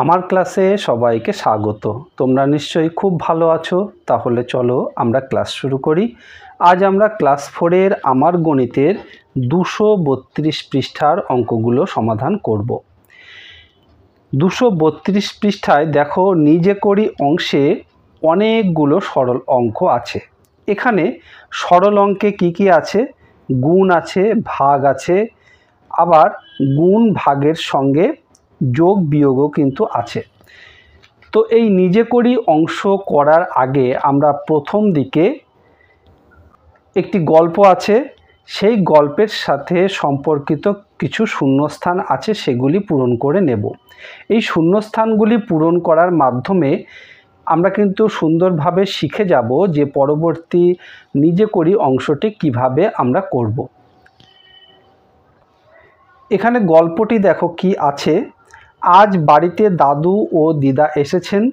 আমার ক্লাসে সবাইকে স্বাগত। তোমরা নিশ্চয়ই খুব ভালো আছো। তাহলে চলো আমরা ক্লাস শুরু করি। আজ আমরা ক্লাস 4-এর আমার গণিতের 232 পৃষ্ঠার অঙ্কগুলো সমাধান করব। 232 পৃষ্ঠায় দেখো নিজে করি অংশে অনেকগুলো সরল অঙ্ক আছে। এখানে সরল অঙ্কে কি আছে? গুণ আছে, ভাগ আছে, আবার গুণ ভাগের সঙ্গে যোগ বিয়োগও কিন্তু আছে। তো এই নিজে করি অংশ করার আগে আমরা প্রথম দিকে একটি গল্প আছে, সেই গল্পের সাথে সম্পর্কিত কিছু শূন্যস্থান আছে, সেগুলি পূরণ করে নেব। এই শূন্যস্থানগুলি পূরণ করার মাধ্যমে আমরা কিন্তু সুন্দরভাবে শিখে যাব যে পরবর্তী নিজে করি অংশটি কিভাবে আমরা করব। এখানে গল্পটি দেখো কি আছে। আজ বাড়িতে দাদু ও দিদা এসেছেন।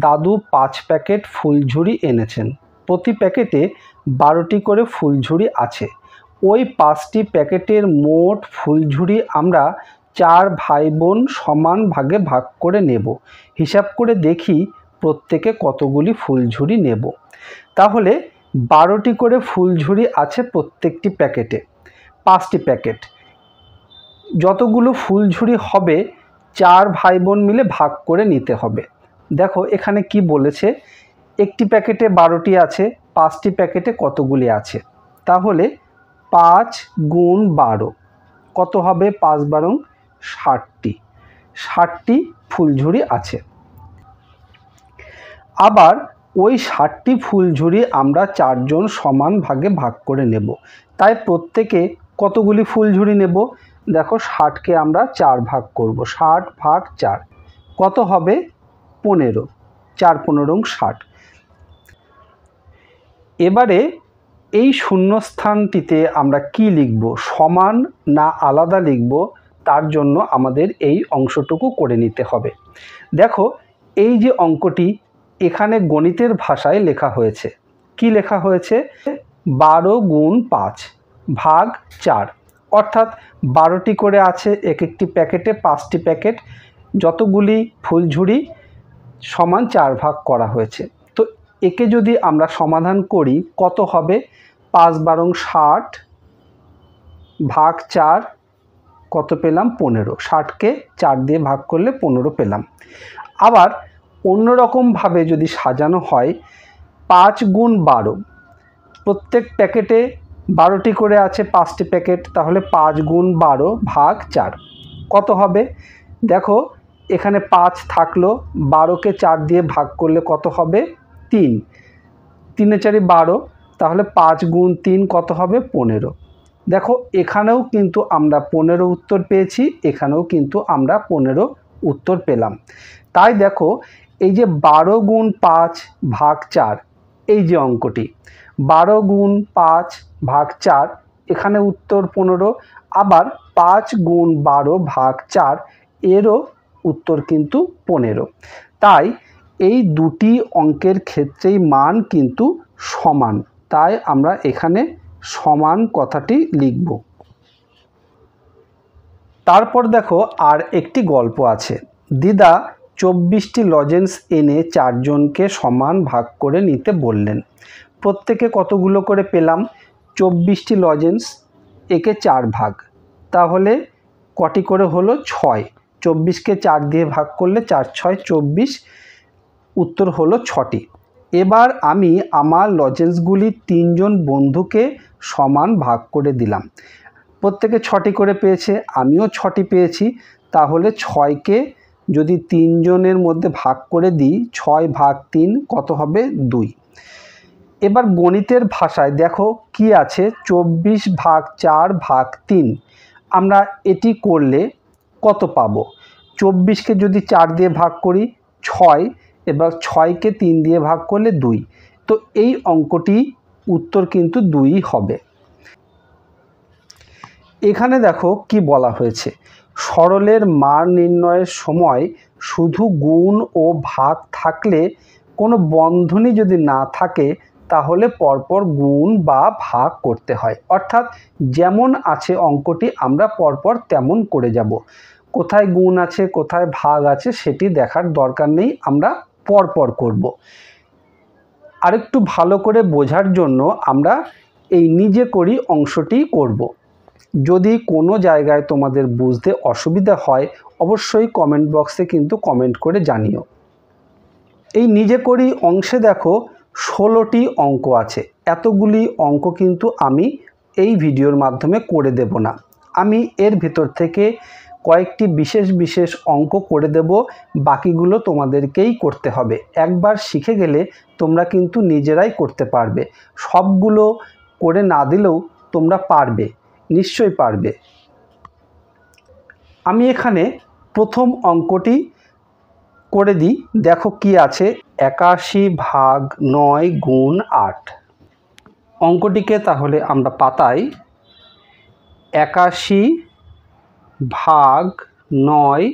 দাদু 5 প্যাকেট ফুলঝুরি এনেছেন। প্রতি প্যাকেটে 12টি করে ফুলঝুরি আছে। ওই 5টি প্যাকেটের মোট ফুলঝুরি আমরা 4 ভাই বোন সমান ভাগে ভাগ করে নেব। হিসাব করে দেখি প্রত্যেকে কতগুলি ফুলঝুরি নেব। তাহলে 12টি করে ফুলঝুরি আছে প্রত্যেকটি প্যাকেটে, 5টি প্যাকেট। যতগুলো ফুলঝুরি হবে 4 ভাই বোন মিলে ভাগ করে নিতে হবে। দেখো এখানে কি বলেছে, একটি প্যাকেটে 12টি আছে, 5টি প্যাকেটে কতগুলি আছে? তাহলে 5 গুণ 12 কত হবে? 5 12 60টি। 60টি ফুলঝুরি আছে। আবার ওই 60টি ফুলঝুরি আমরা 4 জন সমান ভাগে ভাগ করে নেব। তাই প্রত্যেকে কতগুলি ফুলঝুরি নেব? দেখো 60কে আমরা 4 ভাগ করব। 60 ভাগ 4 কত হবে? 15। 4 15 60। এবারে এই শূন্যস্থানটিতে আমরা কি লিখব? সমান না আলাদা লিখব, তার জন্য আমাদের এই অংশটুকু করে নিতে হবে। দেখো এই যে অঙ্কটি এখানে গণিতের ভাষায় লেখা হয়েছে। কি লেখা হয়েছে? 12 গুণ 5 ভাগ 4, অর্থাৎ 12টি করে আছে এক একটি প্যাকেটে, 5টি প্যাকেট, যতগুলি ফুলঝুরি সমান 4 ভাগ করা হয়েছে। তো একে যদি আমরা সমাধান করি কত হবে? 5 12 60 ভাগ 4 কত পেলাম? 15। 60কে 4 দিয়ে ভাগ করলে 15 পেলাম। আবার অন্যরকমভাবে যদি সাজানো হয়, 5 গুণ 12, প্রত্যেক প্যাকেটে 12টি করে আছে, 5টি প্যাকেট, তাহলে 5 গুণ 12 ভাগ 4 কত হবে? দেখো এখানে 5 থাকলো, 12কে 4 দিয়ে ভাগ করলে কত হবে? 3। 3 4 12, তাহলে 5 গুণ 3 কত হবে? 15। দেখো এখানেও কিন্তু আমরা 15 উত্তর পেয়েছি, এখানেও কিন্তু আমরা 15 উত্তর পেলাম। তাই দেখো এই যে 12 গুণ 5 ভাগ 4, এই যে অঙ্কটি 12 গুণ 5 ভাগ 4, এখানে উত্তর 15। আবার 5 গুণ 12 ভাগ 4, এরও উত্তর কিন্তু 15। তাই এই দুটি অঙ্কের ক্ষেত্রেই মান কিন্তু সমান, তাই আমরা এখানে সমান কথাটি লিখব। তারপর দেখো আর একটি গল্প আছে। দিদা 24টি লজেন্স এনে 4 জনকে সমান ভাগ করে নিতে বললেন। প্রত্যেকে কতগুলো করে পেলাম? 24টি লজেন্স, একে 4 ভাগ, তাহলে কটি করে হলো? 6। 24কে 4 দিয়ে ভাগ করলে 4 6 24, উত্তর হলো 6টি। এবার আমি আমার লজেন্সগুলি 3 জন বন্ধুকে সমান ভাগ করে দিলাম। প্রত্যেকে 6টি করে পেয়েছে, আমিও 6টি পেয়েছি, তাহলে 6কে যদি 3 জনের মধ্যে ভাগ করে দিই, 6 ভাগ 3 কত হবে? 2। এবার গণিতের ভাষায় দেখো কি আছে, 24 ভাগ 4 ভাগ 3। আমরা এটি করলে কত পাবো? 24কে যদি 4 দিয়ে ভাগ করি 6, এবার 6কে 3 দিয়ে ভাগ করলে 2। তো এই অঙ্কটি উত্তর কিন্তু 2 হবে। এখানে দেখো কি বলা হয়েছে, সরলের মান নির্ণয়ের সময় শুধু গুণ ও ভাগ থাকলে, কোনো বন্ধনী যদি না থাকে, তাহলে পরপর গুণ বা ভাগ করতে হয়। অর্থাৎ যেমন আছে অঙ্কটি আমরা পরপর তেমন করে যাব। কোথায় গুণ আছে কোথায় ভাগ আছে সেটি দেখার দরকার নেই, আমরা পরপর করব। আরেকটু ভালো করে বোঝার জন্য আমরা এই নিজে করি অংশটি করব। যদি কোনো জায়গায় তোমাদের বুঝতে অসুবিধা হয় অবশ্যই কমেন্ট বক্সে কিন্তু কমেন্ট করে জানিও। এই নিজে করি অংশে দেখো 16টি অঙ্ক আছে। এতগুলি অঙ্ক কিন্তু আমি এই ভিডিওর মাধ্যমে করে দেব না, আমি এর ভিতর থেকে কয়েকটি বিশেষ অঙ্ক করে দেব, বাকিগুলো তোমাদেরকেই করতে হবে। একবার শিখে গেলে তোমরা কিন্তু নিজেরাই করতে পারবে, সবগুলো করে না দিলেও তোমরা পারবে, নিশ্চয়ই পারবে। আমি এখানে প্রথম অঙ্কটি করে দিই, দেখো কি আছে, 81/9 গুণ 8। অঙ্কটিকে তাহলে আমরা পাতাই 81/9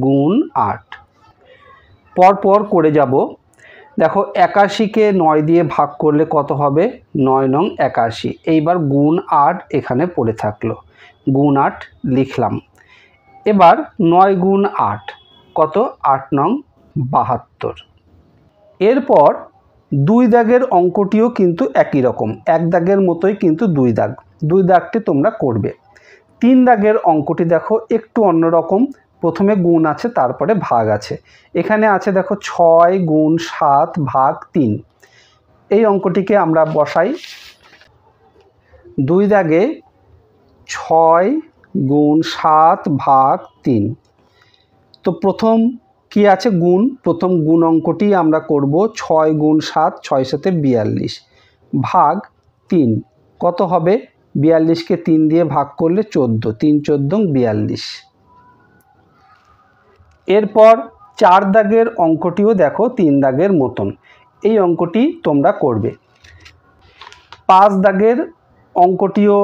গুণ 8 পরপর করে যাব। দেখো 81কে 9 দিয়ে ভাগ করলে কত হবে, 9 নং 81। এইবার গুণ 8 এখানে পড়ে থাকলো, গুণ 8 লিখলাম। এবার 9 গুণ 8 কত, 8 নং 72। এরপর 2 দাগের অঙ্কটিও কিন্তু একই রকম, 1 দাগের মতোই কিন্তু 2 দাগ, 2 দাগটি তোমরা করবে। 3 দাগের অঙ্কটি দেখো একটু অন্যরকম, প্রথমে গুণ আছে তারপরে ভাগ আছে। এখানে আছে দেখো 6 গুণ 7 ভাগ 3। এই অঙ্কটিকে আমরা বসাই। 2 দাগে 6 গুণ 7 ভাগ 3। তো প্রথম কি আছে, গুণ, প্রথম গুণ অঙ্কটি আমরা করব। 6 গুণ 7, 6 7 42 ভাগ 3 কত হবে, 42কে 3 দিয়ে ভাগ করলে 14, 3 14 42। এরপর 4 দাগের অঙ্কটিও দেখো 3 দাগের মতন, এই অঙ্কটি তোমরা করবে। 5 দাগের অঙ্কটিও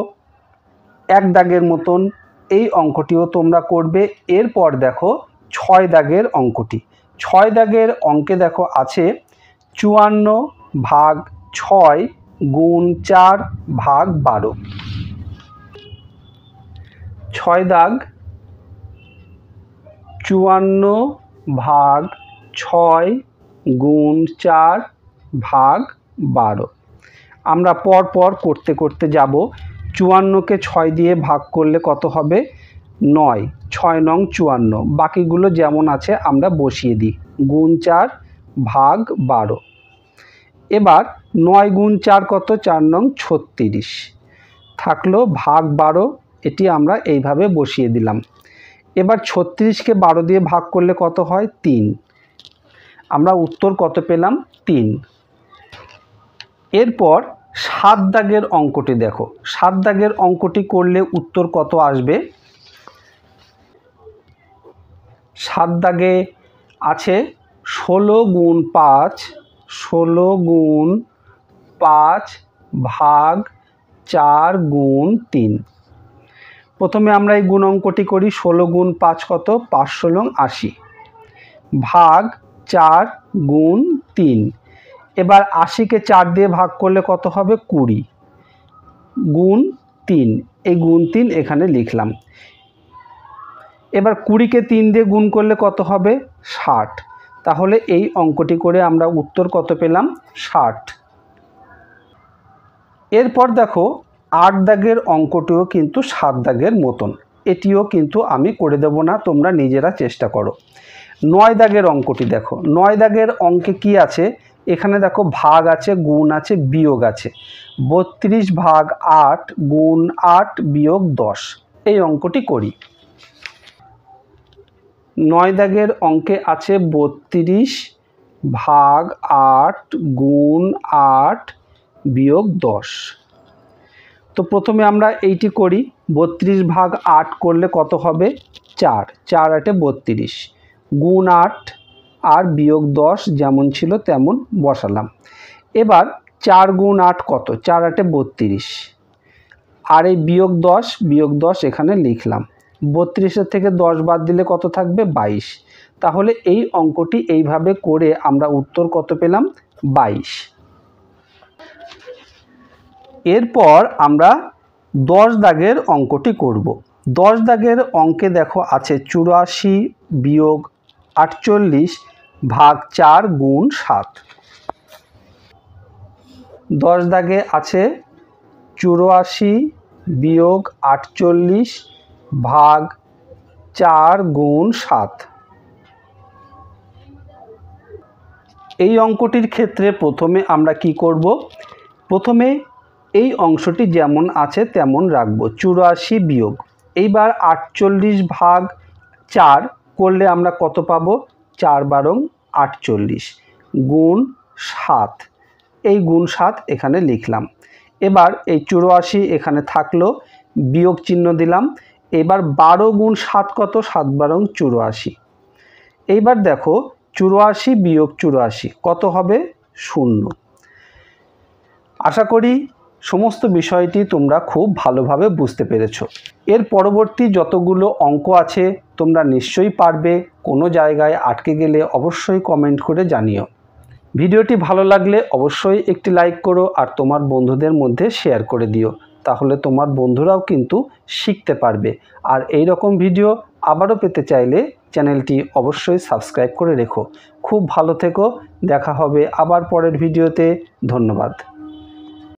1 দাগের মতন, এই অঙ্কটিও তোমরা করবে। এরপর দেখো 6 দাগের অঙ্কটি, 6 দাগের অঙ্কে দেখো আছে 54/6 গুণ 4 ভাগ 12। 6 দাগ 54/6 গুণ 4 ভাগ 12। আমরা পরপর করতে করতে যাব। 54কে 6 দিয়ে ভাগ করলে কত হবে, 9, 6 নং 54। বাকিগুলো যেমন আছে আমরা বসিয়ে দিই, গুণ 4 ভাগ 12। এবার 9 গুণ 4 কত, 4 নং 36 থাকলো, ভাগ 12, এটি আমরা এইভাবে বসিয়ে দিলাম। এবার 36কে 12 দিয়ে ভাগ করলে কত হয়, 3। আমরা উত্তর কত পেলাম, 3। এরপর 7 দাগের অঙ্কটি দেখো, 7 দাগের অঙ্কটি করলে উত্তর কত আসবে। 7 দাগে আছে 16 গুণ 5, 16 গুণ 5 ভাগ 4 গুণ 3। প্রথমে আমরা এই গুণ অঙ্কটি করি। 16 গুণ 5 কত, 5 80 ভাগ 4 গুণ 3। এবার 80কে 4 দিয়ে ভাগ করলে কত হবে, 20 গুণ 3, এই গুণ 3 এখানে লিখলাম। এবার 20কে 3 দিয়ে গুণ করলে কত হবে, 60। তাহলে এই অঙ্কটি করে আমরা উত্তর কত পেলাম, 60। এরপর দেখো 8 দাগের অঙ্কটিও কিন্তু 7 দাগের মতন, এটিও কিন্তু আমি করে দেব না, তোমরা নিজেরা চেষ্টা করো। 9 দাগের অঙ্কটি দেখো, 9 দাগের অঙ্কে কি আছে, এখানে দেখো ভাগ আছে, গুণ আছে, বিয়োগ আছে। 32/8 গুণ 8 বিয়োগ 10, এই অঙ্কটি করি। 9 দাগের অঙ্কে আছে 32/8 গুণ 8 বিয়োগ 10। তো প্রথমে আমরা এইটি করি। 32/8 করলে কত হবে, 4, 4 8 32 গুণ 8 আর বিয়োগ 10 যেমন ছিল তেমন বসালাম। এবার 4 গুণ 8 কত, 4 8 32 আর এই বিয়োগ 10 এখানে লিখলাম। 32-এর থেকে 10 বাদ দিলে কত থাকবে, 22। তাহলে এই অঙ্কটি এইভাবে করে আমরা উত্তর কত পেলাম, 22। এরপর আমরা 10 দাগের অঙ্কটি করব। 10 দাগের অঙ্কে দেখো আছে 84 বিয়োগ 48 ভাগ 4 গুণ 7। 10 দাগে আছে 84 বিয়োগ 48 ভাগ 4 গুণ 7। এই অঙ্কটির ক্ষেত্রে প্রথমে আমরা কি করব, প্রথমে এই অংশটি যেমন আছে তেমন রাখব, 84 বিয়োগ, এইবার 48 ভাগ 4 করলে আমরা কত পাবো, 4 বারং 48 গুণ 7, এই গুণ 7 এখানে লিখলাম। এবার এই 84 এখানে থাকলো, বিয়োগ চিহ্ন দিলাম। এবার 12 গুণ 7 কত, 7 বারং 84। এইবার দেখো 84 বিয়োগ 84 কত হবে, 0। আশা করি সমস্ত বিষয়টি তোমরা খুব ভালোভাবে বুঝতে পেরেছো। এর পরবর্তী যতগুলো অঙ্ক আছে তোমরা নিশ্চয়ই পারবে। কোনো জায়গায় আটকে গেলে অবশ্যই কমেন্ট করে জানিও। ভিডিওটি ভালো লাগলে অবশ্যই একটি লাইক করো আর তোমার বন্ধুদের মধ্যে শেয়ার করে দিও, তাহলে তোমার বন্ধুরাও কিন্তু শিখতে পারবে। আর এই রকম ভিডিও আবারও পেতে চাইলে চ্যানেলটি অবশ্যই সাবস্ক্রাইব করে রেখো। খুব ভালো থেকো, দেখা হবে আবার পরের ভিডিওতে। ধন্যবাদ।